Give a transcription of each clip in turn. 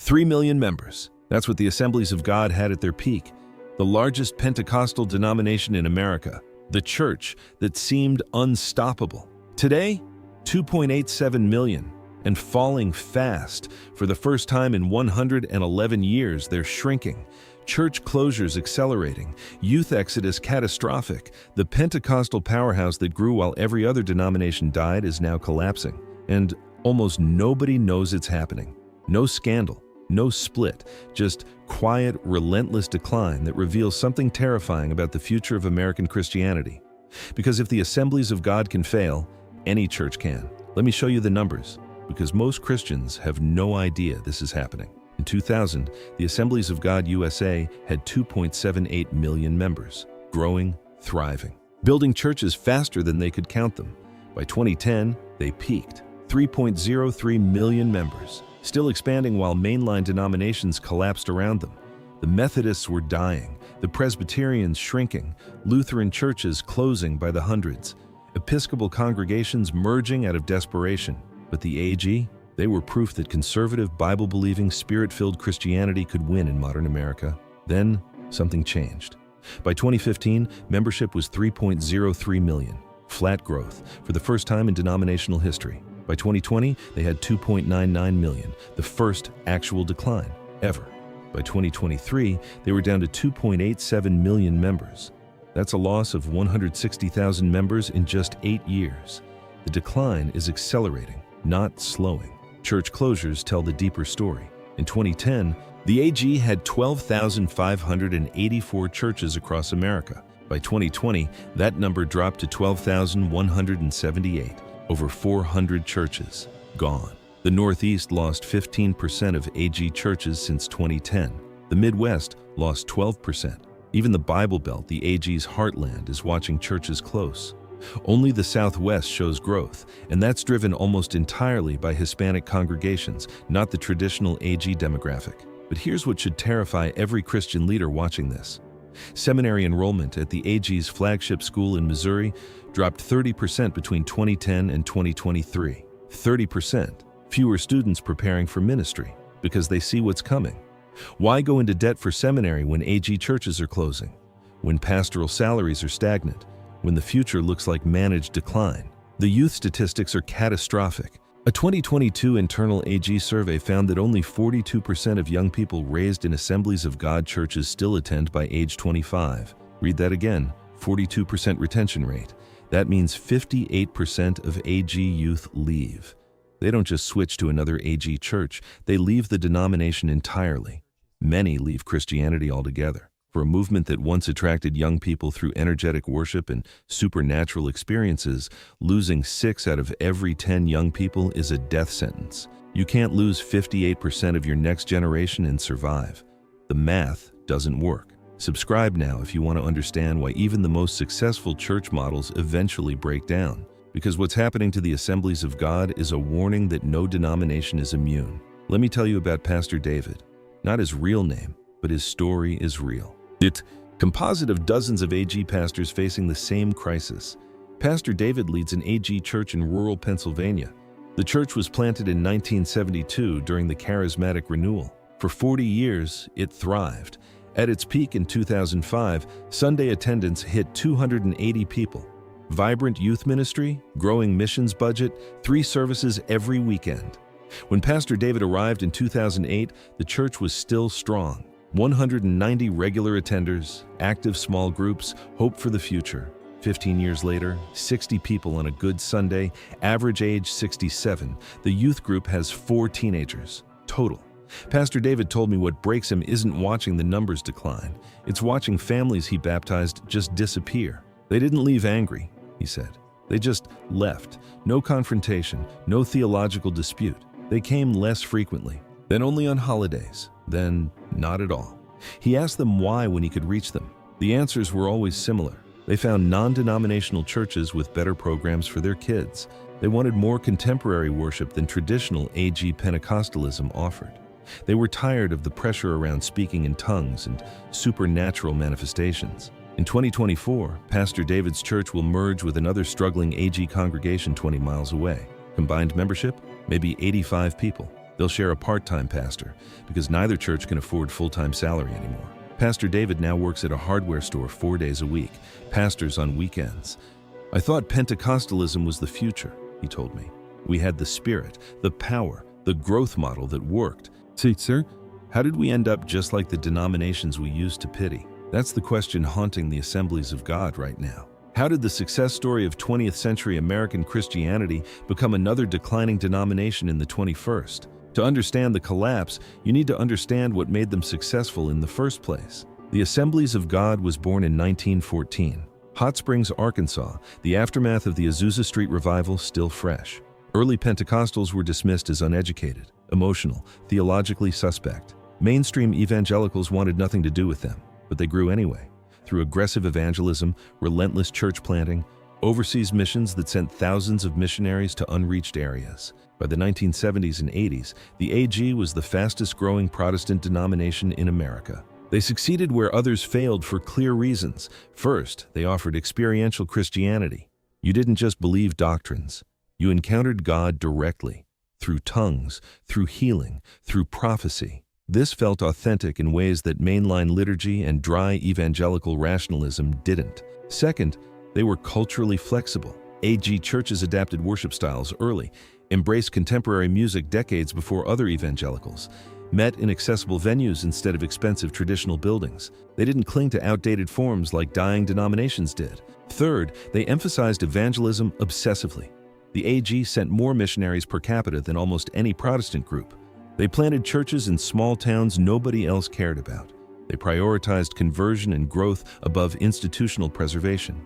3 million members. That's what the Assemblies of God had at their peak. The largest Pentecostal denomination in America. The church that seemed unstoppable. Today, 2.87 million. And falling fast. For the first time in 111 years, they're shrinking. Church closures accelerating. Youth exodus catastrophic. The Pentecostal powerhouse that grew while every other denomination died is now collapsing. And almost nobody knows it's happening. No scandal, no split, just quiet, relentless decline that reveals something terrifying about the future of American Christianity. Because if the Assemblies of God can fail, any church can. Let me show you the numbers, because most Christians have no idea this is happening. In 2000, the Assemblies of God USA had 2.78 million members, growing, thriving, building churches faster than they could count them. By 2010, they peaked, 3.03 million members, still expanding while mainline denominations collapsed around them. The Methodists were dying, the Presbyterians shrinking, Lutheran churches closing by the hundreds, Episcopal congregations merging out of desperation. But the AG, they were proof that conservative, Bible-believing, Spirit-filled Christianity could win in modern America. Then, something changed. By 2015, membership was 3.03 million, flat growth, for the first time in denominational history. By 2020, they had 2.99 million, the first actual decline ever. By 2023, they were down to 2.87 million members. That's a loss of 160,000 members in just 8 years. The decline is accelerating, not slowing. Church closures tell the deeper story. In 2010, the AG had 12,584 churches across America. By 2020, that number dropped to 12,178. Over 400 churches gone. The Northeast lost 15% of AG churches since 2010. The Midwest lost 12%. Even the Bible Belt, the AG's heartland, is watching churches close. Only the Southwest shows growth, and that's driven almost entirely by Hispanic congregations, not the traditional AG demographic. But here's what should terrify every Christian leader watching this. Seminary enrollment at the AG's flagship school in Missouri dropped 30% between 2010 and 2023. 30%. Fewer students preparing for ministry because they see what's coming. Why go into debt for seminary when AG churches are closing? When pastoral salaries are stagnant? When the future looks like managed decline? The youth statistics are catastrophic. A 2022 internal AG survey found that only 42% of young people raised in Assemblies of God churches still attend by age 25. Read that again, 42% retention rate. That means 58% of AG youth leave. They don't just switch to another AG church, they leave the denomination entirely. Many leave Christianity altogether. For a movement that once attracted young people through energetic worship and supernatural experiences, losing 6 out of every 10 young people is a death sentence. You can't lose 58% of your next generation and survive. The math doesn't work. Subscribe now if you want to understand why even the most successful church models eventually break down. Because what's happening to the Assemblies of God is a warning that no denomination is immune. Let me tell you about Pastor David. Not his real name, but his story is real. It's a composite of dozens of AG pastors facing the same crisis. Pastor David leads an AG church in rural Pennsylvania. The church was planted in 1972 during the Charismatic Renewal. For 40 years, it thrived. At its peak in 2005, Sunday attendance hit 280 people. Vibrant youth ministry, growing missions budget, 3 services every weekend. When Pastor David arrived in 2008, the church was still strong. 190 regular attenders, active small groups, hope for the future. 15 years later, 60 people on a good Sunday, average age 67. The youth group has 4 teenagers, total. Pastor David told me what breaks him isn't watching the numbers decline. It's watching families he baptized just disappear. They didn't leave angry, he said. They just left. No confrontation, no theological dispute. They came less frequently, then only on holidays, then not at all. He asked them why when he could reach them. The answers were always similar. They found non-denominational churches with better programs for their kids. They wanted more contemporary worship than traditional AG Pentecostalism offered. They were tired of the pressure around speaking in tongues and supernatural manifestations. In 2024, Pastor David's church will merge with another struggling AG congregation 20 miles away. Combined membership, maybe 85 people. They'll share a part-time pastor because neither church can afford full-time salary anymore. Pastor David now works at a hardware store 4 days a week, pastors on weekends. I thought Pentecostalism was the future, he told me. We had the spirit, the power, the growth model that worked. See, sir, how did we end up just like the denominations we used to pity? That's the question haunting the Assemblies of God right now. How did the success story of 20th century American Christianity become another declining denomination in the 21st? To understand the collapse, you need to understand what made them successful in the first place. The Assemblies of God was born in 1914. Hot Springs, Arkansas, the aftermath of the Azusa Street revival still fresh. Early Pentecostals were dismissed as uneducated, emotional, theologically suspect. Mainstream evangelicals wanted nothing to do with them, but they grew anyway, through aggressive evangelism, relentless church planting, overseas missions that sent thousands of missionaries to unreached areas. By the 1970s and 80s, the AG was the fastest-growing Protestant denomination in America. They succeeded where others failed for clear reasons. First, they offered experiential Christianity. You didn't just believe doctrines. You encountered God directly, through tongues, through healing, through prophecy. This felt authentic in ways that mainline liturgy and dry evangelical rationalism didn't. Second, they were culturally flexible. AG churches adapted worship styles early, embraced contemporary music decades before other evangelicals, met in accessible venues instead of expensive traditional buildings. They didn't cling to outdated forms like dying denominations did. Third, they emphasized evangelism obsessively. The AG sent more missionaries per capita than almost any Protestant group. They planted churches in small towns nobody else cared about. They prioritized conversion and growth above institutional preservation.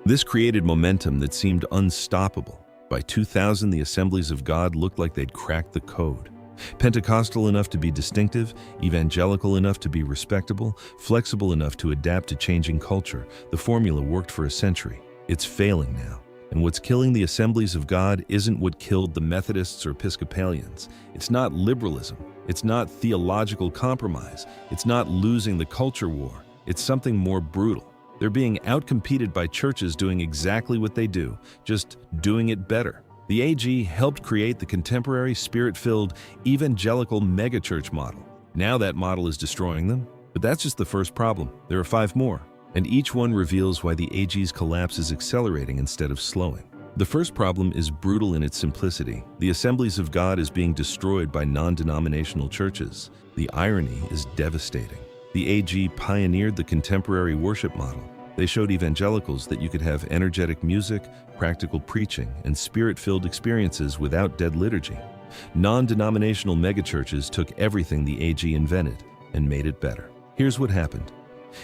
This created momentum that seemed unstoppable. By 2000, the Assemblies of God looked like they'd cracked the code. Pentecostal enough to be distinctive, evangelical enough to be respectable, flexible enough to adapt to changing culture. The formula worked for a century. It's failing now. And what's killing the Assemblies of God isn't what killed the Methodists or Episcopalians. It's not liberalism. It's not theological compromise. It's not losing the culture war. It's something more brutal. They're being outcompeted by churches doing exactly what they do, just doing it better. The AG helped create the contemporary, spirit-filled, evangelical megachurch model. Now that model is destroying them. But that's just the first problem. There are 5 more. And each one reveals why the AG's collapse is accelerating instead of slowing. The first problem is brutal in its simplicity. The Assemblies of God is being destroyed by non-denominational churches. The irony is devastating. The AG pioneered the contemporary worship model. They showed evangelicals that you could have energetic music, practical preaching, and spirit-filled experiences without dead liturgy. Non-denominational megachurches took everything the AG invented and made it better. Here's what happened.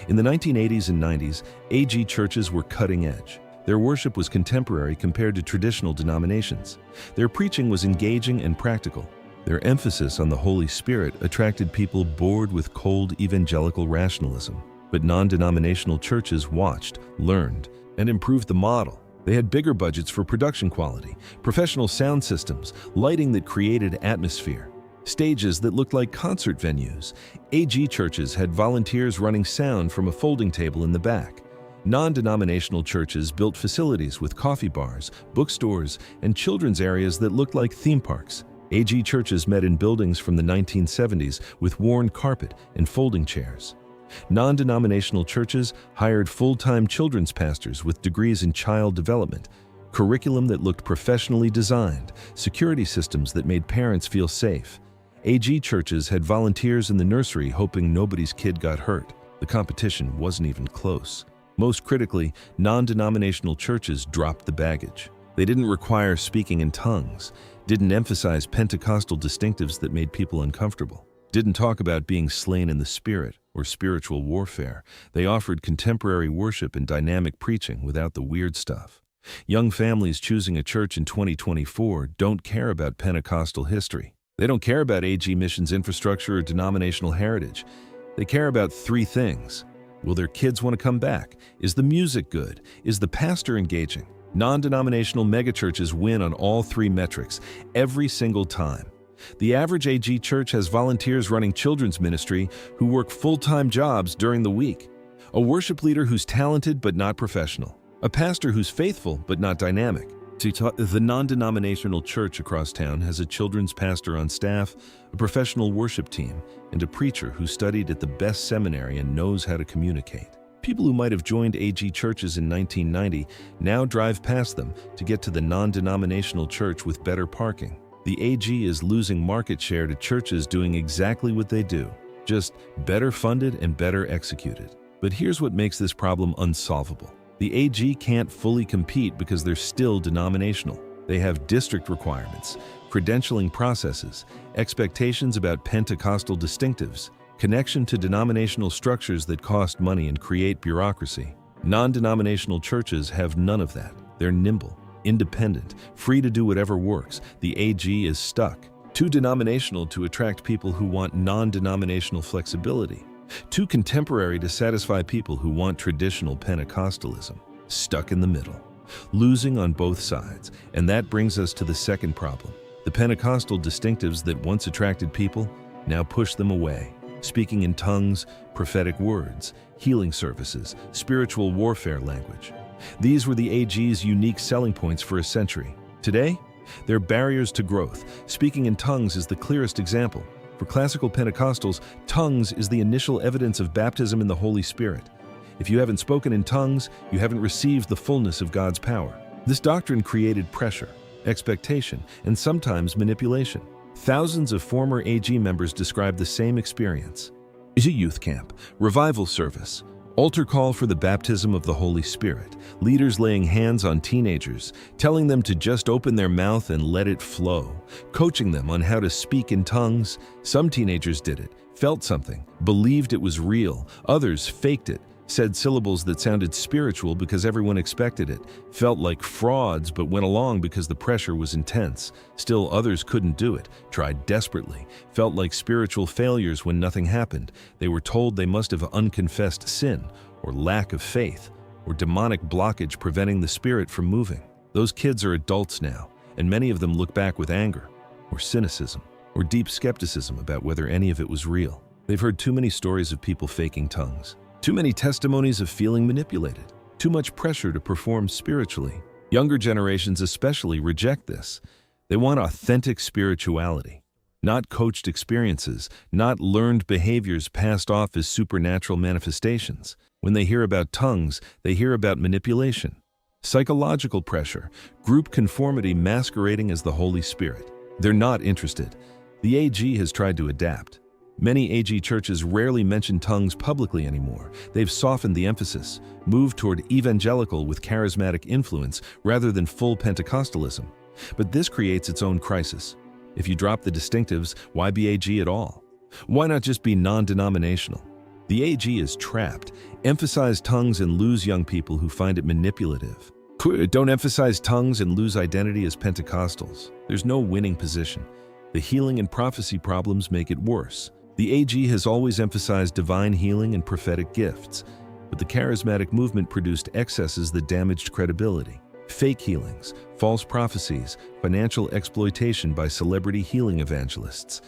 In the 1980s and 90s, AG churches were cutting edge. Their worship was contemporary compared to traditional denominations. Their preaching was engaging and practical. Their emphasis on the Holy Spirit attracted people bored with cold evangelical rationalism. But non-denominational churches watched, learned, and improved the model. They had bigger budgets for production quality, professional sound systems, lighting that created atmosphere, stages that looked like concert venues. AG churches had volunteers running sound from a folding table in the back. Non-denominational churches built facilities with coffee bars, bookstores, and children's areas that looked like theme parks. AG churches met in buildings from the 1970s with worn carpet and folding chairs. Non-denominational churches hired full-time children's pastors with degrees in child development, curriculum that looked professionally designed, security systems that made parents feel safe. AG churches had volunteers in the nursery hoping nobody's kid got hurt. The competition wasn't even close. Most critically, non-denominational churches dropped the baggage. They didn't require speaking in tongues, didn't emphasize Pentecostal distinctives that made people uncomfortable, didn't talk about being slain in the Spirit or spiritual warfare. They offered contemporary worship and dynamic preaching without the weird stuff. Young families choosing a church in 2024 don't care about Pentecostal history. They don't care about AG missions infrastructure or denominational heritage. They care about 3 things. Will their kids want to come back? Is the music good? Is the pastor engaging? Non-denominational megachurches win on all 3 metrics every single time. The average AG church has volunteers running children's ministry who work full-time jobs during the week, a worship leader who's talented but not professional, a pastor who's faithful but not dynamic. The non-denominational church across town has a children's pastor on staff, a professional worship team, and a preacher who studied at the best seminary and knows how to communicate. People who might have joined AG churches in 1990 now drive past them to get to the non-denominational church with better parking. The AG is losing market share to churches doing exactly what they do, just better funded and better executed. But here's what makes this problem unsolvable. The AG can't fully compete because they're still denominational. They have district requirements, credentialing processes, expectations about Pentecostal distinctives, connection to denominational structures that cost money and create bureaucracy. Non-denominational churches have none of that. They're nimble, independent, free to do whatever works. The AG is stuck. Too denominational to attract people who want non-denominational flexibility. Too contemporary to satisfy people who want traditional Pentecostalism. Stuck in the middle. Losing on both sides. And that brings us to the second problem. The Pentecostal distinctives that once attracted people now push them away. Speaking in tongues, prophetic words, healing services, spiritual warfare language. These were the AG's unique selling points for a century. Today, they're barriers to growth. Speaking in tongues is the clearest example. For classical Pentecostals, tongues is the initial evidence of baptism in the Holy Spirit. If you haven't spoken in tongues, you haven't received the fullness of God's power. This doctrine created pressure, expectation, and sometimes manipulation. Thousands of former AG members describe the same experience. A youth camp, revival service, altar call for the baptism of the Holy Spirit, leaders laying hands on teenagers, telling them to just open their mouth and let it flow, coaching them on how to speak in tongues. Some teenagers did it, felt something, believed it was real. Others faked it, said syllables that sounded spiritual because everyone expected it, felt like frauds but went along because the pressure was intense. Still others couldn't do it, tried desperately, felt like spiritual failures when nothing happened. They were told they must have unconfessed sin, or lack of faith, or demonic blockage preventing the Spirit from moving. Those kids are adults now, and many of them look back with anger, or cynicism, or deep skepticism about whether any of it was real. They've heard too many stories of people faking tongues. Too many testimonies of feeling manipulated. Too much pressure to perform spiritually. Younger generations especially reject this. They want authentic spirituality, not coached experiences, not learned behaviors passed off as supernatural manifestations. When they hear about tongues, they hear about manipulation, psychological pressure, group conformity masquerading as the Holy Spirit. They're not interested. The AG has tried to adapt. Many AG churches rarely mention tongues publicly anymore. They've softened the emphasis, moved toward evangelical with charismatic influence rather than full Pentecostalism. But this creates its own crisis. If you drop the distinctives, why be AG at all? Why not just be non-denominational? The AG is trapped. Emphasize tongues and lose young people who find it manipulative. Don't emphasize tongues and lose identity as Pentecostals. There's no winning position. The healing and prophecy problems make it worse. The AG has always emphasized divine healing and prophetic gifts, but the charismatic movement produced excesses that damaged credibility. Fake healings, false prophecies, financial exploitation by celebrity healing evangelists.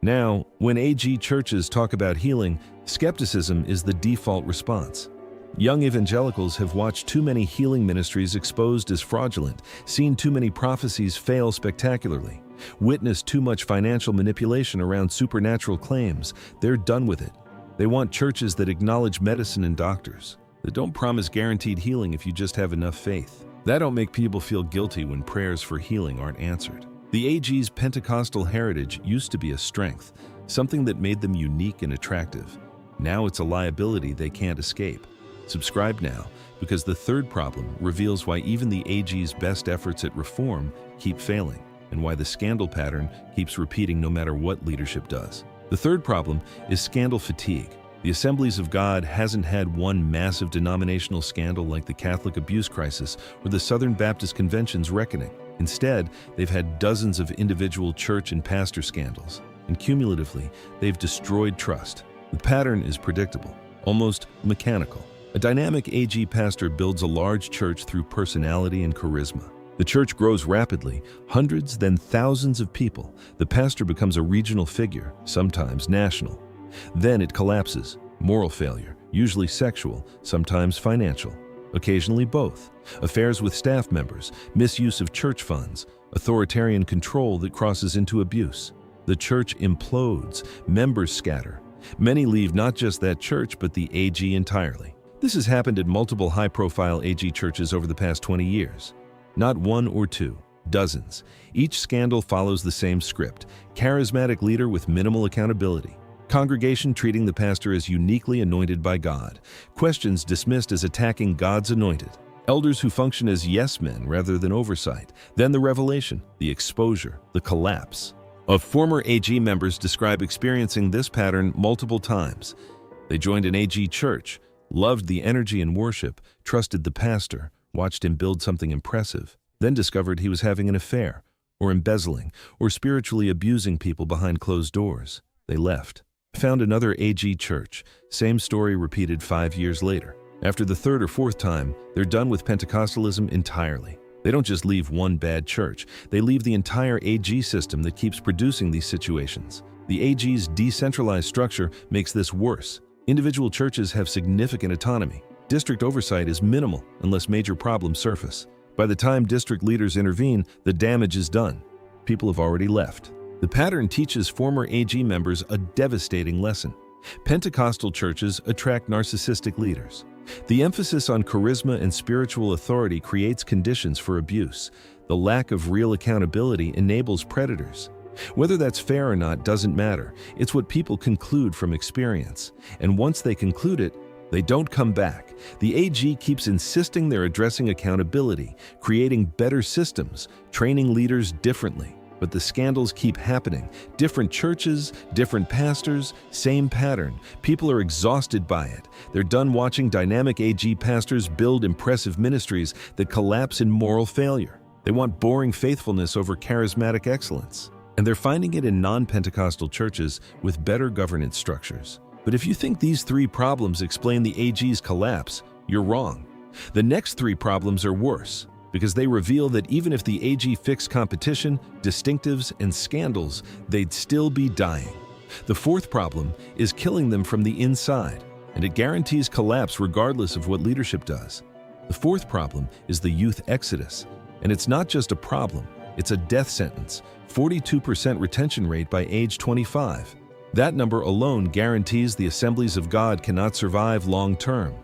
Now, when AG churches talk about healing, skepticism is the default response. Young evangelicals have watched too many healing ministries exposed as fraudulent, seen too many prophecies fail spectacularly, witnessed too much financial manipulation around supernatural claims. They're done with it. They want churches that acknowledge medicine and doctors, that don't promise guaranteed healing if you just have enough faith. That don't make people feel guilty when prayers for healing aren't answered. The AG's Pentecostal heritage used to be a strength, something that made them unique and attractive. Now it's a liability they can't escape. Subscribe now, because the third problem reveals why even the AG's best efforts at reform keep failing, and why the scandal pattern keeps repeating no matter what leadership does. The third problem is scandal fatigue. The Assemblies of God hasn't had one massive denominational scandal like the Catholic abuse crisis or the Southern Baptist Convention's reckoning. Instead, they've had dozens of individual church and pastor scandals, and cumulatively, they've destroyed trust. The pattern is predictable, almost mechanical. A dynamic AG pastor builds a large church through personality and charisma. The church grows rapidly, hundreds, then thousands of people. The pastor becomes a regional figure, sometimes national. Then it collapses, moral failure, usually sexual, sometimes financial. occasionally both. Affairs with staff members, misuse of church funds, authoritarian control that crosses into abuse. The church implodes, members scatter. Many leave not just that church, but the AG entirely. This has happened at multiple high-profile AG churches over the past 20 years. Not one or two, dozens. Each scandal follows the same script: charismatic leader with minimal accountability. Congregation treating the pastor as uniquely anointed by God. Questions dismissed as attacking God's anointed. Elders who function as yes men rather than oversight. Then the revelation, the exposure, the collapse. Of former AG members describe experiencing this pattern multiple times. They joined an AG church, loved the energy and worship, trusted the pastor, watched him build something impressive, then discovered he was having an affair, or embezzling, or spiritually abusing people behind closed doors. They left. Found another AG church. Same story repeated 5 years later. After the third or fourth time, they're done with Pentecostalism entirely. They don't just leave one bad church, they leave the entire AG system that keeps producing these situations. The AG's decentralized structure makes this worse. Individual churches have significant autonomy. District oversight is minimal unless major problems surface. By the time district leaders intervene, the damage is done. People have already left. The pattern teaches former AG members a devastating lesson. Pentecostal churches attract narcissistic leaders. The emphasis on charisma and spiritual authority creates conditions for abuse. The lack of real accountability enables predators. Whether that's fair or not doesn't matter. It's what people conclude from experience. And once they conclude it, they don't come back. The AG keeps insisting they're addressing accountability, creating better systems, training leaders differently. But the scandals keep happening. Different churches, different pastors, same pattern. People are exhausted by it. They're done watching dynamic AG pastors build impressive ministries that collapse in moral failure. They want boring faithfulness over charismatic excellence. And they're finding it in non-Pentecostal churches with better governance structures. But if you think these three problems explain the AG's collapse, you're wrong. The next three problems are worse, because they reveal that even if the AG fixed competition, distinctives, and scandals, they'd still be dying. The fourth problem is killing them from the inside, and it guarantees collapse regardless of what leadership does. The fourth problem is the youth exodus, and it's not just a problem, it's a death sentence: 42% retention rate by age 25. That number alone guarantees the Assemblies of God cannot survive long term.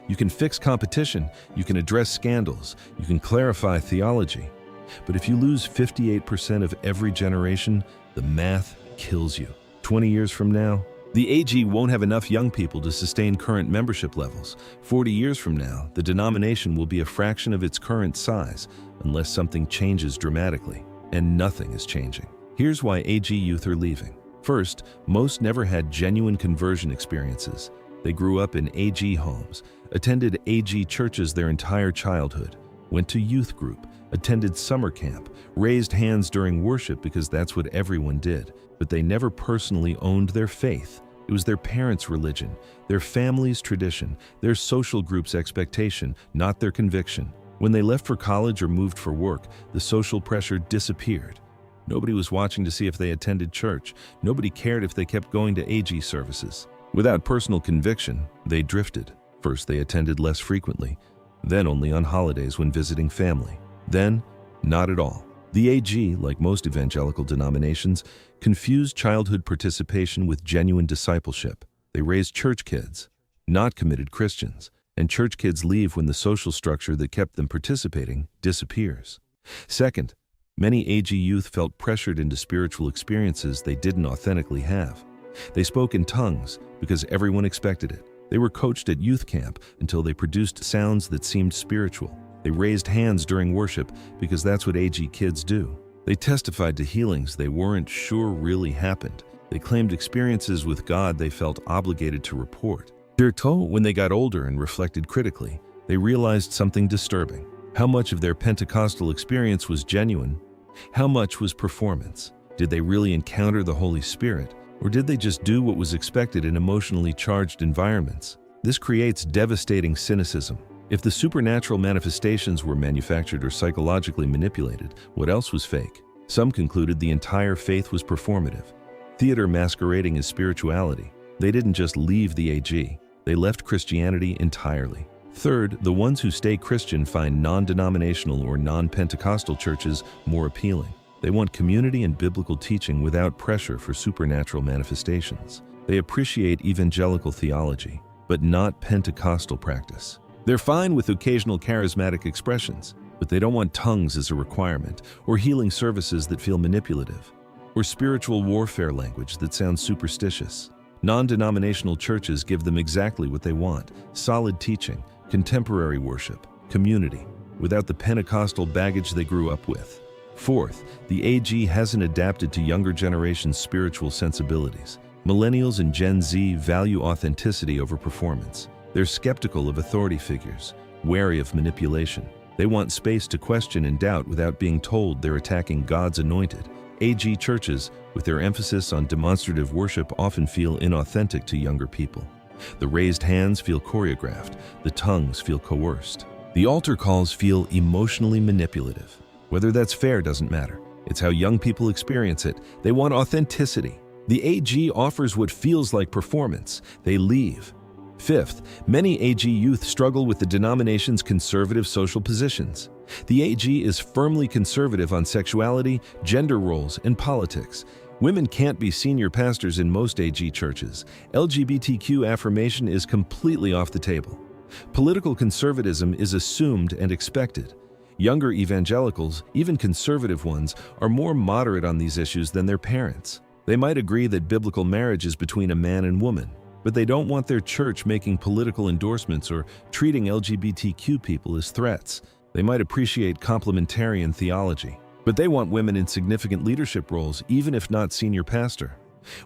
You can fix competition, you can address scandals, you can clarify theology. But if you lose 58% of every generation, the math kills you. 20 years from now, the AG won't have enough young people to sustain current membership levels. 40 years from now, the denomination will be a fraction of its current size, unless something changes dramatically. And nothing is changing. Here's why AG youth are leaving. First, most never had genuine conversion experiences. They grew up in AG homes, attended AG churches their entire childhood, went to youth group, attended summer camp, raised hands during worship because that's what everyone did, but they never personally owned their faith. It was their parents' religion, their family's tradition, their social group's expectation, not their conviction. When they left for college or moved for work, the social pressure disappeared. Nobody was watching to see if they attended church. Nobody cared if they kept going to AG services. Without personal conviction, they drifted. First, they attended less frequently, then only on holidays when visiting family, then not at all. The AG, like most evangelical denominations, confused childhood participation with genuine discipleship. They raised church kids, not committed Christians, and church kids leave when the social structure that kept them participating disappears. Second, many AG youth felt pressured into spiritual experiences they didn't authentically have. They spoke in tongues because everyone expected it. They were coached at youth camp until they produced sounds that seemed spiritual. They raised hands during worship because that's what AG kids do. They testified to healings they weren't sure really happened. They claimed experiences with God they felt obligated to report. When they got older and reflected critically, they realized something disturbing. How much of their Pentecostal experience was genuine? How much was performance? Did they really encounter the Holy Spirit? Or did they just do what was expected in emotionally charged environments? This creates devastating cynicism. If the supernatural manifestations were manufactured or psychologically manipulated, what else was fake? Some concluded the entire faith was performative, theater masquerading as spirituality. They didn't just leave the AG, they left Christianity entirely. Third, the ones who stay Christian find non-denominational or non-Pentecostal churches more appealing. They want community and biblical teaching without pressure for supernatural manifestations. They appreciate evangelical theology, but not Pentecostal practice. They're fine with occasional charismatic expressions, but they don't want tongues as a requirement, or healing services that feel manipulative, or spiritual warfare language that sounds superstitious. Non-denominational churches give them exactly what they want: solid teaching, contemporary worship, community, without the Pentecostal baggage they grew up with. Fourth, the AG hasn't adapted to younger generations' spiritual sensibilities. Millennials and Gen Z value authenticity over performance. They're skeptical of authority figures, wary of manipulation. They want space to question and doubt without being told they're attacking God's anointed. AG churches, with their emphasis on demonstrative worship, often feel inauthentic to younger people. The raised hands feel choreographed. The tongues feel coerced. The altar calls feel emotionally manipulative. Whether that's fair doesn't matter. It's how young people experience it. They want authenticity. The AG offers what feels like performance. They leave. Fifth, many AG youth struggle with the denomination's conservative social positions. The AG is firmly conservative on sexuality, gender roles, and politics. Women can't be senior pastors in most AG churches. LGBTQ affirmation is completely off the table. Political conservatism is assumed and expected. Younger evangelicals, even conservative ones, are more moderate on these issues than their parents. They might agree that biblical marriage is between a man and woman, but they don't want their church making political endorsements or treating LGBTQ people as threats. They might appreciate complementarian theology, but they want women in significant leadership roles, even if not senior pastor.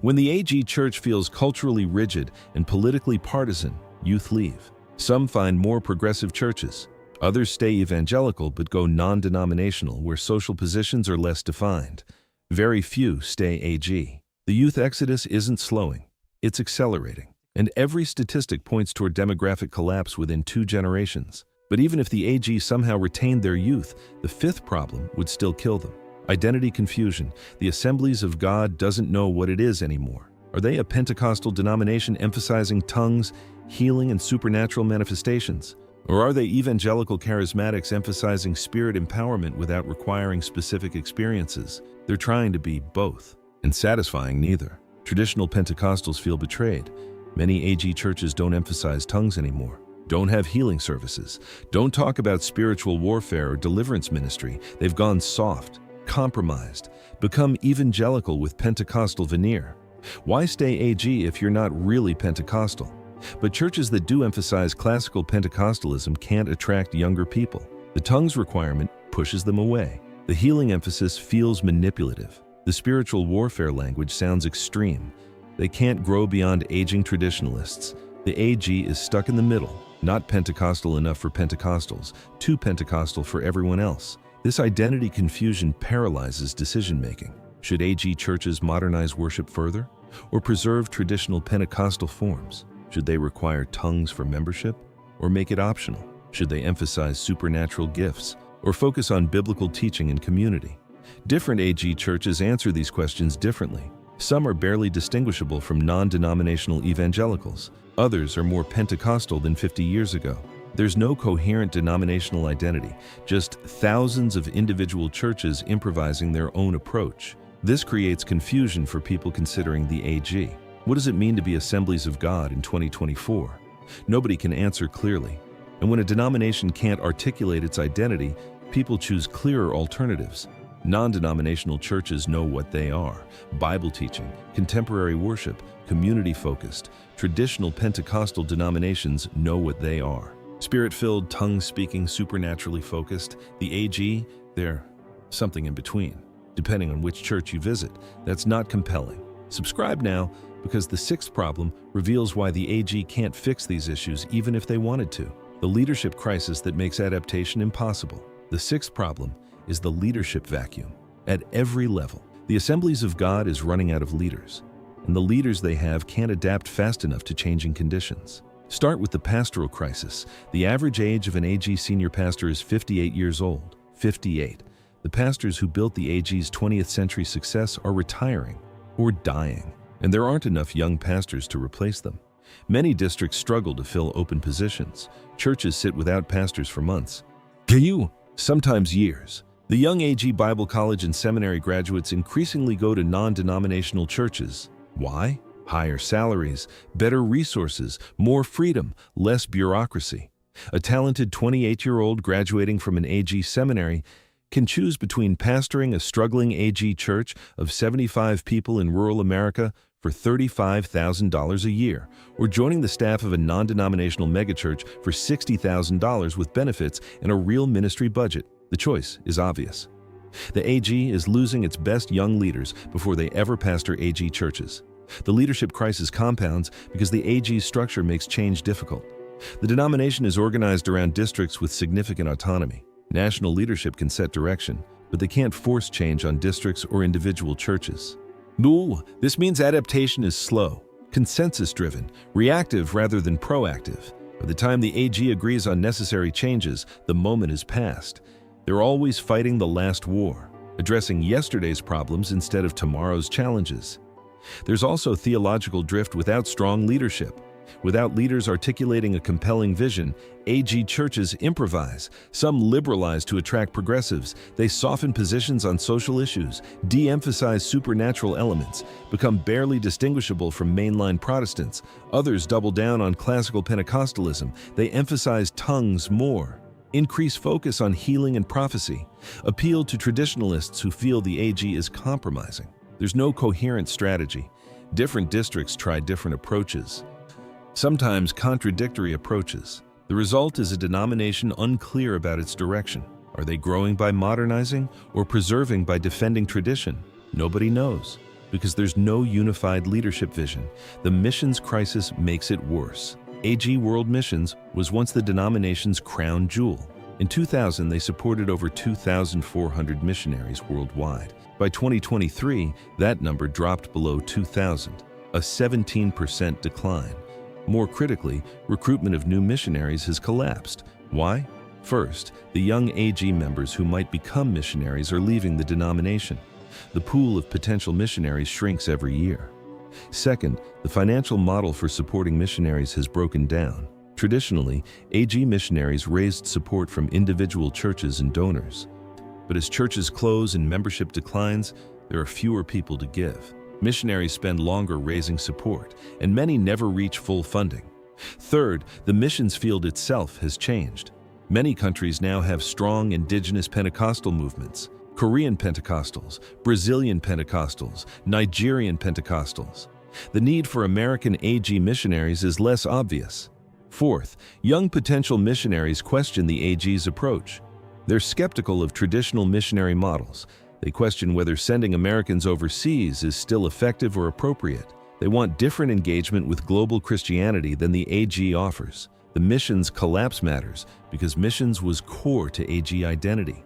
When the AG church feels culturally rigid and politically partisan, youth leave. Some find more progressive churches. Others stay evangelical but go non-denominational, where social positions are less defined. Very few stay AG. The youth exodus isn't slowing. It's accelerating, and every statistic points toward demographic collapse within 2 generations. But even if the AG somehow retained their youth, the fifth problem would still kill them: identity confusion. The Assemblies of God doesn't know what it is anymore. Are they a Pentecostal denomination emphasizing tongues, healing, and supernatural manifestations? Or are they evangelical charismatics emphasizing spirit empowerment without requiring specific experiences? They're trying to be both, and satisfying neither. Traditional Pentecostals feel betrayed. Many AG churches don't emphasize tongues anymore, don't have healing services, don't talk about spiritual warfare or deliverance ministry. They've gone soft, compromised, become evangelical with Pentecostal veneer. Why stay AG if you're not really Pentecostal? But churches that do emphasize classical Pentecostalism can't attract younger people. The tongues requirement pushes them away. The healing emphasis feels manipulative. The spiritual warfare language sounds extreme. They can't grow beyond aging traditionalists. The AG is stuck in the middle, not Pentecostal enough for Pentecostals, too Pentecostal for everyone else. This identity confusion paralyzes decision-making. Should AG churches modernize worship further, or preserve traditional Pentecostal forms? Should they require tongues for membership, or make it optional? Should they emphasize supernatural gifts, or focus on biblical teaching and community? Different AG churches answer these questions differently. Some are barely distinguishable from non-denominational evangelicals. Others are more Pentecostal than 50 years ago. There's no coherent denominational identity, just thousands of individual churches improvising their own approach. This creates confusion for people considering the AG. What does it mean to be Assemblies of God in 2024? Nobody can answer clearly. And when a denomination can't articulate its identity, people choose clearer alternatives. Non-denominational churches know what they are: Bible teaching, contemporary worship, community-focused. Traditional Pentecostal denominations know what they are: Spirit-filled, tongue-speaking, supernaturally focused. The AG, they're something in between. Depending on which church you visit, that's not compelling. Subscribe now, because the sixth problem reveals why the AG can't fix these issues even if they wanted to. The leadership crisis that makes adaptation impossible. The sixth problem is the leadership vacuum. At every level, the Assemblies of God is running out of leaders, and the leaders they have can't adapt fast enough to changing conditions. Start with the pastoral crisis. The average age of an AG senior pastor is 58 years old. 58. The pastors who built the AG's 20th century success are retiring or dying, and there aren't enough young pastors to replace them. Many districts struggle to fill open positions. Churches sit without pastors for months, sometimes years. The young AG Bible College and Seminary graduates increasingly go to non-denominational churches. Why? Higher salaries, better resources, more freedom, less bureaucracy. A talented 28-year-old graduating from an AG seminary can choose between pastoring a struggling AG church of 75 people in rural America for $35,000 a year, or joining the staff of a non-denominational megachurch for $60,000 with benefits and a real ministry budget. The choice is obvious. The AG is losing its best young leaders before they ever pastor AG churches. The leadership crisis compounds because the AG's structure makes change difficult. The denomination is organized around districts with significant autonomy. National leadership can set direction, but they can't force change on districts or individual churches. No, this means adaptation is slow, consensus-driven, reactive rather than proactive. By the time the AG agrees on necessary changes, the moment is past. They're always fighting the last war, addressing yesterday's problems instead of tomorrow's challenges. There's also theological drift without strong leadership. Without leaders articulating a compelling vision, AG churches improvise. Some liberalize to attract progressives. They soften positions on social issues, de-emphasize supernatural elements, become barely distinguishable from mainline Protestants. Others double down on classical Pentecostalism. They emphasize tongues more, increase focus on healing and prophecy, appeal to traditionalists who feel the AG is compromising. There's no coherent strategy. Different districts try different approaches, sometimes contradictory approaches. The result is a denomination unclear about its direction. Are they growing by modernizing or preserving by defending tradition? Nobody knows, because there's no unified leadership vision. The missions crisis makes it worse. AG World Missions was once the denomination's crown jewel. In 2000, they supported over 2,400 missionaries worldwide. By 2023, that number dropped below 2,000, a 17% decline. More critically, recruitment of new missionaries has collapsed. Why? First, the young AG members who might become missionaries are leaving the denomination. The pool of potential missionaries shrinks every year. Second, the financial model for supporting missionaries has broken down. Traditionally, AG missionaries raised support from individual churches and donors. But as churches close and membership declines, there are fewer people to give. Missionaries spend longer raising support, and many never reach full funding. Third, the missions field itself has changed. Many countries now have strong indigenous Pentecostal movements: Korean Pentecostals, Brazilian Pentecostals, Nigerian Pentecostals. The need for American AG missionaries is less obvious. Fourth, young potential missionaries question the AG's approach. They're skeptical of traditional missionary models. They question whether sending Americans overseas is still effective or appropriate. They want different engagement with global Christianity than the AG offers. The missions collapse matters because missions was core to AG identity.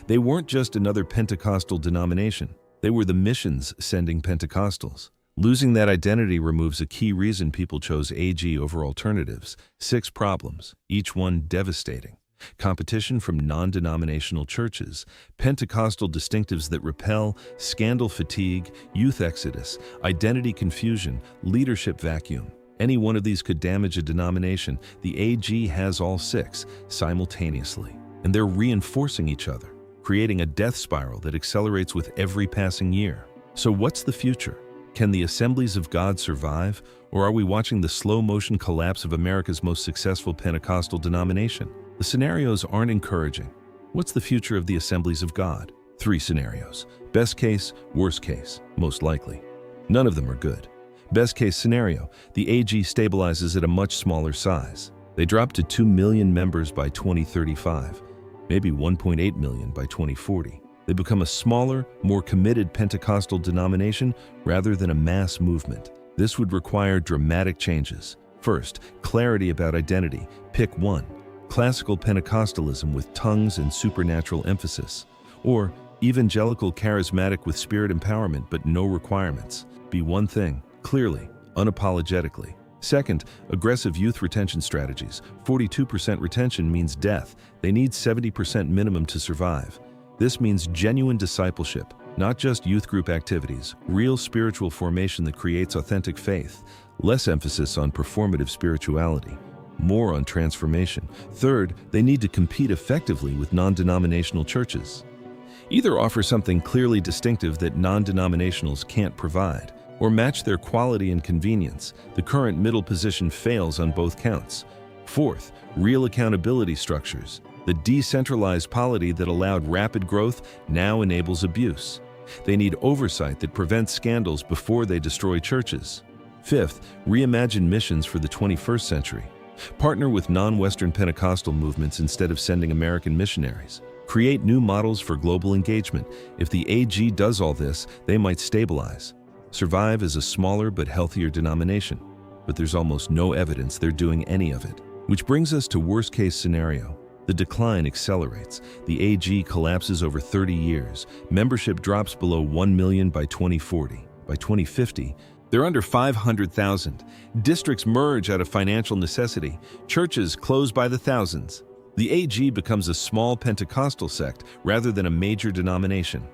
They weren't just another Pentecostal denomination. They were the missions sending Pentecostals. Losing that identity removes a key reason people chose AG over alternatives. 6 problems, each one devastating. Competition from non-denominational churches, Pentecostal distinctives that repel, scandal fatigue, youth exodus, identity confusion, leadership vacuum. Any one of these could damage a denomination. The AG has all 6 simultaneously, and they're reinforcing each other, creating a death spiral that accelerates with every passing year. So what's the future? Can the Assemblies of God survive, or are we watching the slow-motion collapse of America's most successful Pentecostal denomination? The scenarios aren't encouraging. What's the future of the Assemblies of God? 3 scenarios. Best case, worst case, most likely. None of them are good. Best case scenario, the AG stabilizes at a much smaller size. They drop to 2 million members by 2035, maybe 1.8 million by 2040. They become a smaller, more committed Pentecostal denomination rather than a mass movement. This would require dramatic changes. First, clarity about identity. Pick one: classical Pentecostalism with tongues and supernatural emphasis, or evangelical charismatic with spirit empowerment but no requirements. Be one thing, clearly, unapologetically. Second, aggressive youth retention strategies. 42% retention means death. They need 70% minimum to survive. This means genuine discipleship, Not just youth group activities, real spiritual formation that creates authentic faith. Less emphasis on performative spirituality, more on transformation. Third, they need to compete effectively with non-denominational churches. Either offer something clearly distinctive that non-denominationals can't provide, or match their quality and convenience. The current middle position fails on both counts. Fourth, real accountability structures. The decentralized polity that allowed rapid growth now enables abuse. They need oversight that prevents scandals before they destroy churches. Fifth, reimagine missions for the 21st century. Partner with non-Western Pentecostal movements instead of sending American missionaries. Create new models for global engagement. If the AG does all this, they might stabilize. Survive as a smaller but healthier denomination. But there's almost no evidence they're doing any of it. Which brings us to worst-case scenario. The decline accelerates. The AG collapses over 30 years. Membership drops below 1 million by 2040. By 2050, they're under 500,000. Districts merge out of financial necessity. Churches close by the thousands. The AG becomes a small Pentecostal sect rather than a major denomination.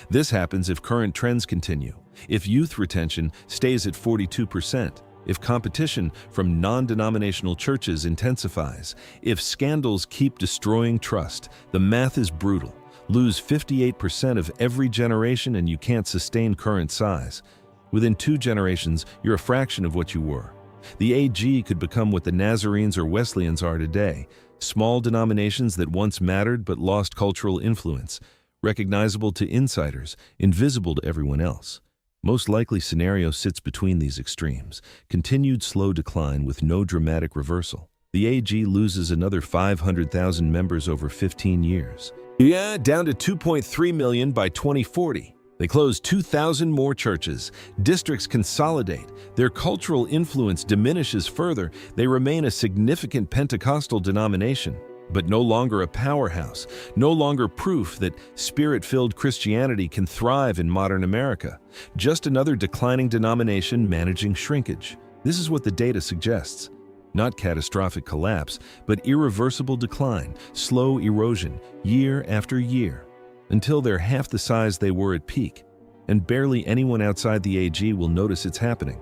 This happens if current trends continue, if youth retention stays at 42%, if competition from non-denominational churches intensifies, if scandals keep destroying trust. The math is brutal. Lose 58% of every generation and you can't sustain current size. Within 2 generations, you're a fraction of what you were. The AG could become what the Nazarenes or Wesleyans are today, small denominations that once mattered but lost cultural influence, recognizable to insiders, invisible to everyone else. Most likely scenario sits between these extremes, continued slow decline with no dramatic reversal. The AG loses another 500,000 members over 15 years. Down to 2.3 million by 2040. They close 2,000 more churches. Districts consolidate. Their cultural influence diminishes further. They remain a significant Pentecostal denomination, but no longer a powerhouse, no longer proof that Spirit-filled Christianity can thrive in modern America. Just another declining denomination managing shrinkage. This is what the data suggests. Not catastrophic collapse, but irreversible decline, slow erosion, year after year, until they're half the size they were at peak, and barely anyone outside the AG will notice it's happening.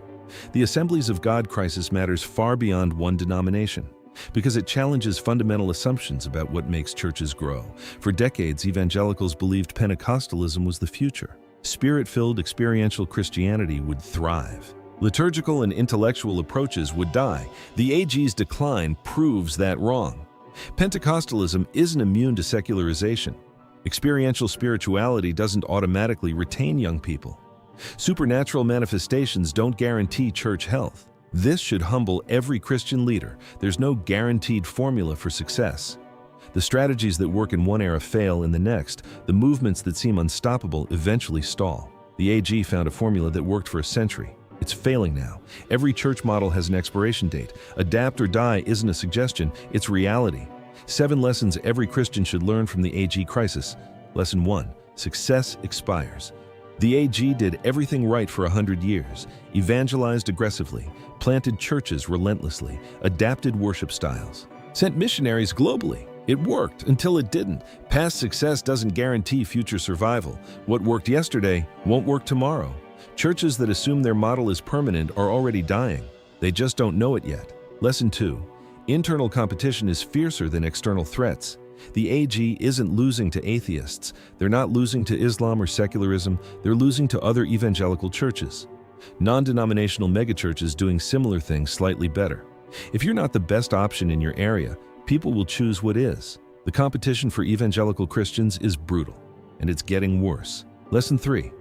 The Assemblies of God crisis matters far beyond one denomination, because it challenges fundamental assumptions about what makes churches grow. For decades, evangelicals believed Pentecostalism was the future. Spirit-filled experiential Christianity would thrive. Liturgical and intellectual approaches would die. The AG's decline proves that wrong. Pentecostalism isn't immune to secularization. Experiential spirituality doesn't automatically retain young people. Supernatural manifestations don't guarantee church health. This should humble every Christian leader. There's no guaranteed formula for success. The strategies that work in one era fail in the next. The movements that seem unstoppable eventually stall. The AG found a formula that worked for a century. It's failing now. Every church model has an expiration date. Adapt or die isn't a suggestion, it's reality. 7 lessons every Christian should learn from the AG crisis. Lesson 1. Success expires. The AG did everything right for 100 years, evangelized aggressively, planted churches relentlessly, adapted worship styles, sent missionaries globally. It worked until it didn't. Past success doesn't guarantee future survival. What worked yesterday won't work tomorrow. Churches that assume their model is permanent are already dying. They just don't know it yet. Lesson 2. Internal competition is fiercer than external threats. The AG isn't losing to atheists. They're not losing to Islam or secularism. They're losing to other evangelical churches. Non-denominational megachurches doing similar things slightly better. If you're not the best option in your area, people will choose what is. The competition for evangelical Christians is brutal, and it's getting worse. Lesson 3.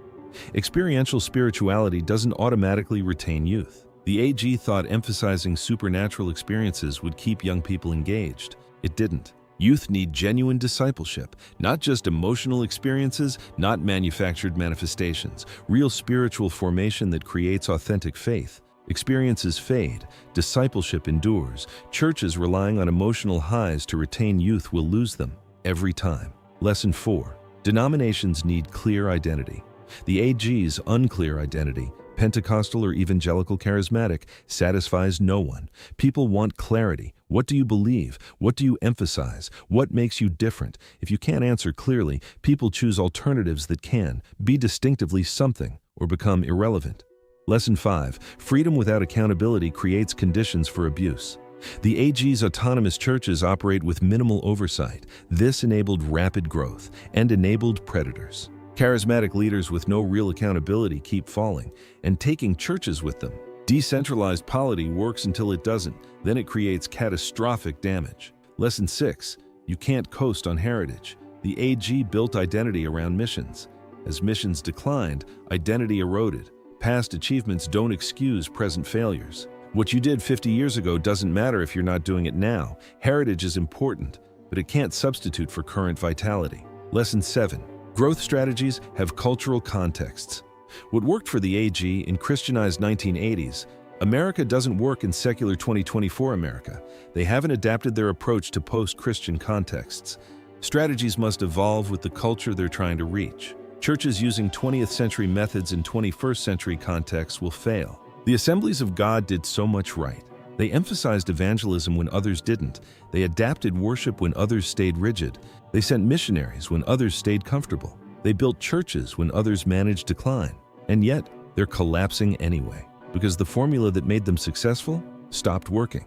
Experiential spirituality doesn't automatically retain youth. The AG thought emphasizing supernatural experiences would keep young people engaged. It didn't. Youth need genuine discipleship, not just emotional experiences, not manufactured manifestations, real spiritual formation that creates authentic faith. Experiences fade, discipleship endures. Churches relying on emotional highs to retain youth will lose them every time. Lesson 4. Denominations need clear identity. The AG's unclear identity Pentecostal or evangelical charismatic, satisfies no one. People want clarity. What do you believe? What do you emphasize? What makes you different? If you can't answer clearly, people choose alternatives that can be distinctively something or become irrelevant. Lesson 5. Freedom without accountability creates conditions for abuse. The AG's autonomous churches operate with minimal oversight. This enabled rapid growth and enabled predators. Charismatic leaders with no real accountability keep falling and taking churches with them. Decentralized polity works until it doesn't, then it creates catastrophic damage. Lesson 6. You can't coast on heritage. The AG built identity around missions. As missions declined, identity eroded. Past achievements don't excuse present failures. What you did 50 years ago doesn't matter if you're not doing it now. Heritage is important, but it can't substitute for current vitality. Lesson 7. Growth strategies have cultural contexts. What worked for the AG in Christianized 1980s, America doesn't work in secular 2024 America. They haven't adapted their approach to post-Christian contexts. Strategies must evolve with the culture they're trying to reach. Churches using 20th century methods in 21st century contexts will fail. The Assemblies of God did so much right. They emphasized evangelism when others didn't. They adapted worship when others stayed rigid. They sent missionaries when others stayed comfortable. They built churches when others managed decline. And yet, they're collapsing anyway, because the formula that made them successful stopped working.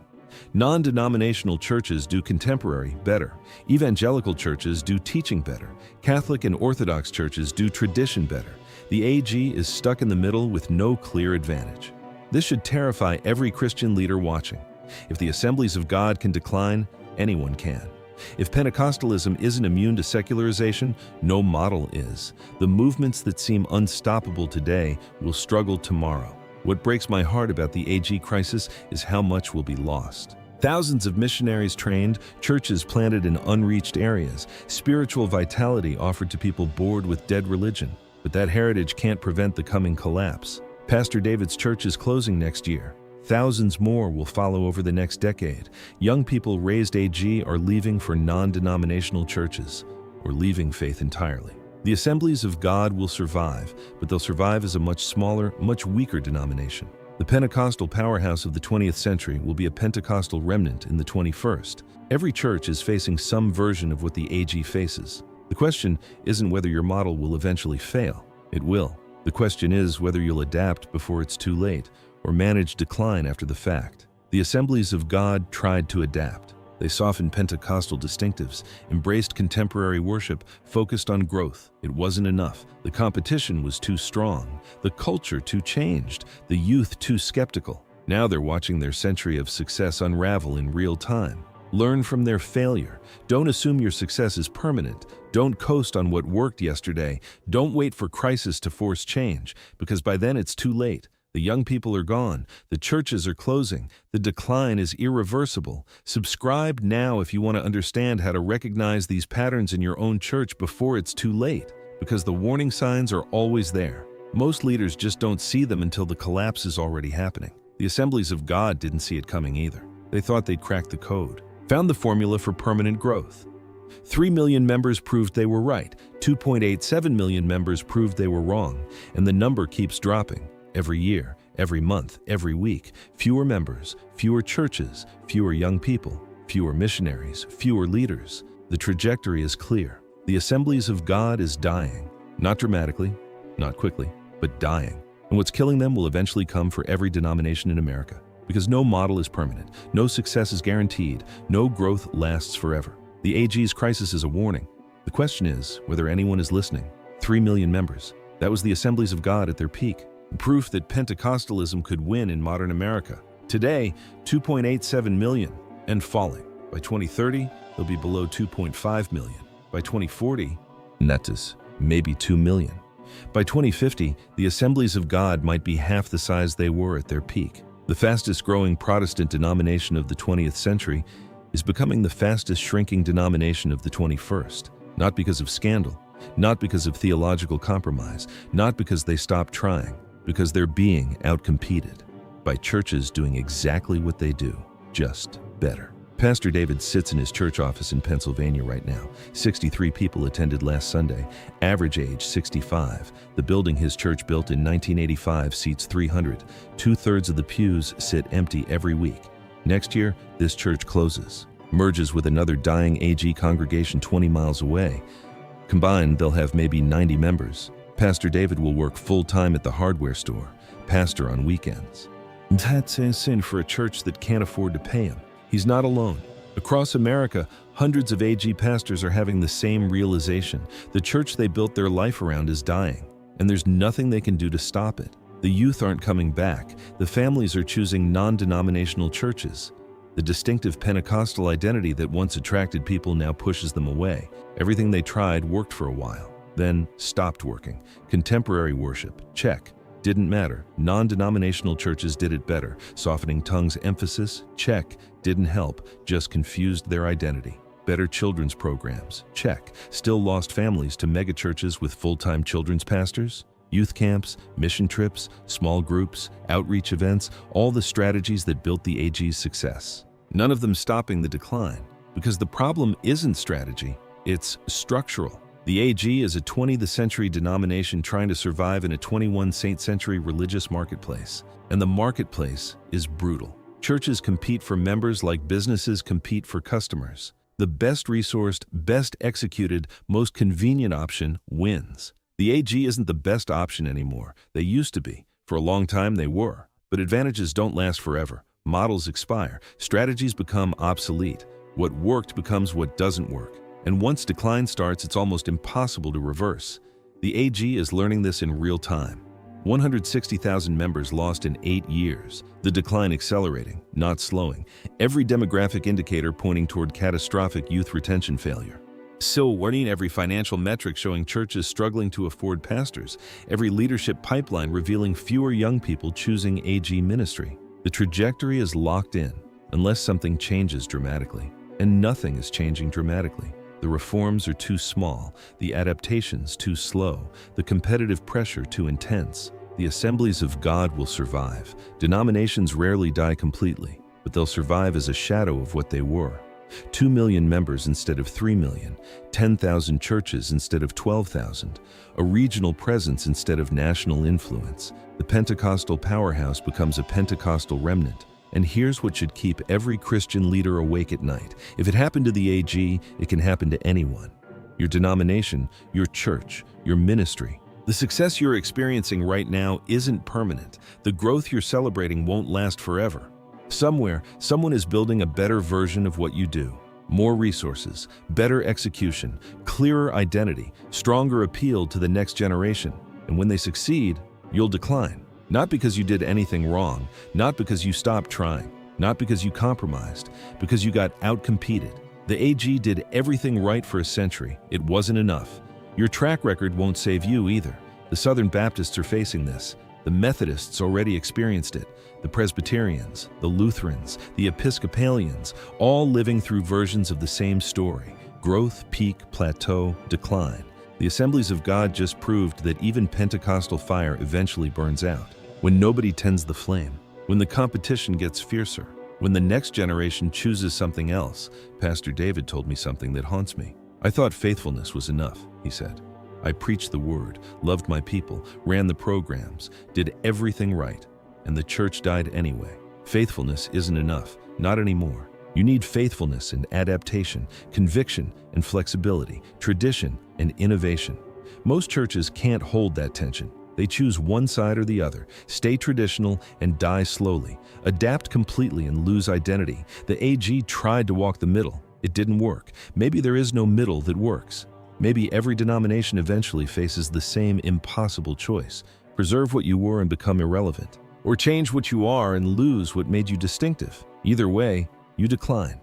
Non-denominational churches do contemporary better. Evangelical churches do teaching better. Catholic and Orthodox churches do tradition better. The AG is stuck in the middle with no clear advantage. This should terrify every Christian leader watching. If the Assemblies of God can decline, anyone can. If Pentecostalism isn't immune to secularization, no model is. The movements that seem unstoppable today will struggle tomorrow. What breaks my heart about the AG crisis is how much will be lost. Thousands of missionaries trained, churches planted in unreached areas, spiritual vitality offered to people bored with dead religion. But that heritage can't prevent the coming collapse. Pastor David's church is closing next year. Thousands more will follow over the next decade. Young people raised AG are leaving for non-denominational churches, or leaving faith entirely. The Assemblies of God will survive, but they'll survive as a much smaller, much weaker denomination. The Pentecostal powerhouse of the 20th century will be a Pentecostal remnant in the 21st. Every church is facing some version of what the AG faces. The question isn't whether your model will eventually fail. It will. The question is whether you'll adapt before it's too late, or manage decline after the fact. The Assemblies of God tried to adapt. They softened Pentecostal distinctives, embraced contemporary worship, focused on growth. It wasn't enough. The competition was too strong, the culture too changed, the youth too skeptical. Now they're watching their century of success unravel in real time. Learn from their failure. Don't assume your success is permanent. Don't coast on what worked yesterday. Don't wait for crisis to force change, because by then it's too late. The young people are gone. The churches are closing. The decline is irreversible. Subscribe now if you want to understand how to recognize these patterns in your own church before it's too late, because the warning signs are always there. Most leaders just don't see them until the collapse is already happening. The Assemblies of God didn't see it coming either. They thought they'd cracked the code, found the formula for permanent growth. 3 million members proved they were right. 2.87 million members proved they were wrong. And the number keeps dropping. Every year, every month, every week. Fewer members, fewer churches, fewer young people, fewer missionaries, fewer leaders. The trajectory is clear. The Assemblies of God is dying. Not dramatically, not quickly, but dying. And what's killing them will eventually come for every denomination in America. Because no model is permanent, no success is guaranteed, no growth lasts forever. The AG's crisis is a warning. The question is whether anyone is listening. 3 million members. That was the Assemblies of God at their peak. Proof that Pentecostalism could win in modern America. Today, 2.87 million and falling. By 2030, they'll be below 2.5 million. By 2040, that is maybe 2 million. By 2050, the Assemblies of God might be half the size they were at their peak. The fastest growing Protestant denomination of the 20th century is becoming the fastest shrinking denomination of the 21st. Not because of scandal, not because of theological compromise, not because they stopped trying, because they're being outcompeted by churches doing exactly what they do, just better. Pastor David sits in his church office in Pennsylvania right now. 63 people attended last Sunday, average age 65. The building his church built in 1985 seats 300. 2/3 of the pews sit empty every week. Next year, this church closes, merges with another dying AG congregation 20 miles away. Combined, they'll have maybe 90 members. Pastor David will work full-time at the hardware store, pastor on weekends. That's a sin for a church that can't afford to pay him. He's not alone. Across America, hundreds of AG pastors are having the same realization. The church they built their life around is dying, and there's nothing they can do to stop it. The youth aren't coming back. The families are choosing non-denominational churches. The distinctive Pentecostal identity that once attracted people now pushes them away. Everything they tried worked for a while, then stopped working. Contemporary worship, check. Didn't matter. Non-denominational churches did it better. Softening tongues emphasis, check. Didn't help, just confused their identity. Better children's programs, check. Still lost families to megachurches with full-time children's pastors. Youth camps, mission trips, small groups, outreach events, all the strategies that built the AG's success. None of them stopping the decline, because the problem isn't strategy, it's structural. The AG is a 20th century denomination trying to survive in a 21st century religious marketplace. And the marketplace is brutal. Churches compete for members like businesses compete for customers. The best resourced, best executed, most convenient option wins. The AG isn't the best option anymore. They used to be. For a long time they were. But advantages don't last forever. Models expire. Strategies become obsolete. What worked becomes what doesn't work. And once decline starts, it's almost impossible to reverse. The AG is learning this in real time. 160,000 members lost in 8 years. The decline accelerating, not slowing. Every demographic indicator pointing toward catastrophic youth retention failure. So warning, every financial metric showing churches struggling to afford pastors. Every leadership pipeline revealing fewer young people choosing AG ministry. The trajectory is locked in, unless something changes dramatically. And nothing is changing dramatically. The reforms are too small, the adaptations too slow, the competitive pressure too intense. The Assemblies of God will survive. Denominations rarely die completely, but they'll survive as a shadow of what they were. 2 million members instead of 3 million, 10,000 churches instead of 12,000, a regional presence instead of national influence. The Pentecostal powerhouse becomes a Pentecostal remnant. And here's what should keep every Christian leader awake at night. If it happened to the AG, it can happen to anyone. Your denomination, your church, your ministry. The success you're experiencing right now isn't permanent. The growth you're celebrating won't last forever. Somewhere, someone is building a better version of what you do. More resources, better execution, clearer identity, stronger appeal to the next generation. And when they succeed, you'll decline. Not because you did anything wrong, not because you stopped trying, not because you compromised, because you got outcompeted. The AG did everything right for a century. It wasn't enough. Your track record won't save you either. The Southern Baptists are facing this. The Methodists already experienced it. The Presbyterians, the Lutherans, the Episcopalians, all living through versions of the same story. Growth, peak, plateau, decline. The Assemblies of God just proved that even Pentecostal fire eventually burns out. When nobody tends the flame, when the competition gets fiercer, when the next generation chooses something else. Pastor David told me something that haunts me. I thought faithfulness was enough, he said. I preached the word, loved my people, ran the programs, did everything right, and the church died anyway. Faithfulness isn't enough, not anymore. You need faithfulness and adaptation, conviction and flexibility, tradition and innovation. Most churches can't hold that tension. They choose one side or the other, stay traditional and die slowly, adapt completely and lose identity. The AG tried to walk the middle. It didn't work. Maybe there is no middle that works. Maybe every denomination eventually faces the same impossible choice. Preserve what you were and become irrelevant. Or change what you are and lose what made you distinctive. Either way, you decline.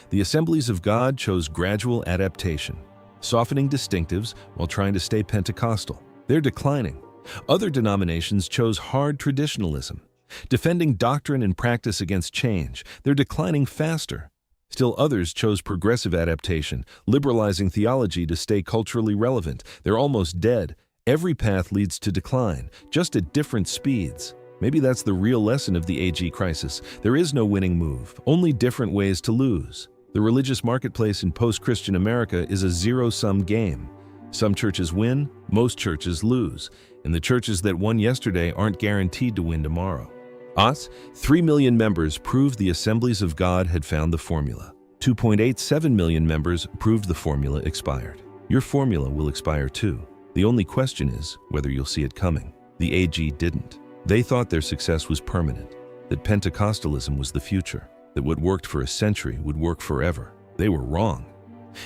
The Assemblies of God chose gradual adaptation, softening distinctives while trying to stay Pentecostal. They're declining. Other denominations chose hard traditionalism, defending doctrine and practice against change. They're declining faster. Still others chose progressive adaptation, liberalizing theology to stay culturally relevant. They're almost dead. Every path leads to decline, just at different speeds. Maybe that's the real lesson of the AG crisis. There is no winning move, only different ways to lose. The religious marketplace in post-Christian America is a zero-sum game. Some churches win, most churches lose, and the churches that won yesterday aren't guaranteed to win tomorrow. 3 million members proved the Assemblies of God had found the formula. 2.87 million members proved the formula expired. Your formula will expire too. The only question is whether you'll see it coming. The AG didn't. They thought their success was permanent, that Pentecostalism was the future, that what worked for a century would work forever. They were wrong.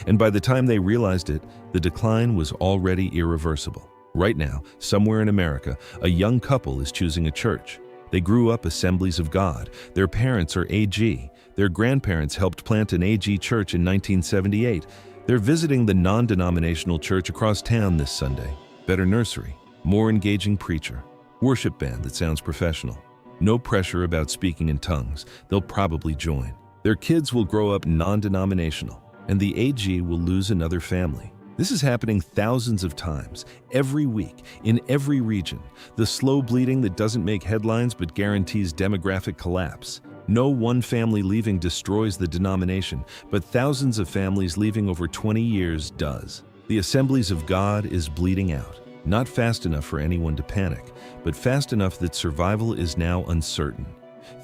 And by the time they realized it, the decline was already irreversible. Right now, somewhere in America, a young couple is choosing a church. They grew up Assemblies of God. Their parents are AG. Their grandparents helped plant an AG church in 1978. They're visiting the non-denominational church across town this Sunday. Better nursery, more engaging preacher, worship band that sounds professional. No pressure about speaking in tongues. They'll probably join. Their kids will grow up non-denominational, and the AG will lose another family. This is happening thousands of times, every week, in every region. The slow bleeding that doesn't make headlines but guarantees demographic collapse. No one family leaving destroys the denomination, but thousands of families leaving over 20 years does. The Assemblies of God is bleeding out. Not fast enough for anyone to panic, but fast enough that survival is now uncertain.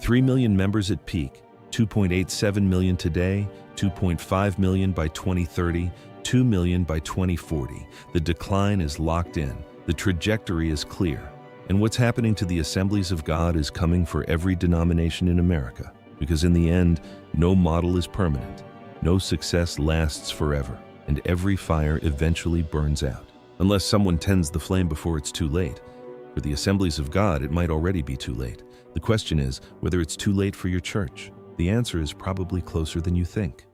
3 million members at peak, 2.87 million today, 2.5 million by 2030, 2 million by 2040. The decline is locked in. The trajectory is clear. And what's happening to the Assemblies of God is coming for every denomination in America, because in the end, no model is permanent. No success lasts forever, and every fire eventually burns out. Unless someone tends the flame before it's too late. For the Assemblies of God, it might already be too late. The question is whether it's too late for your church. The answer is probably closer than you think.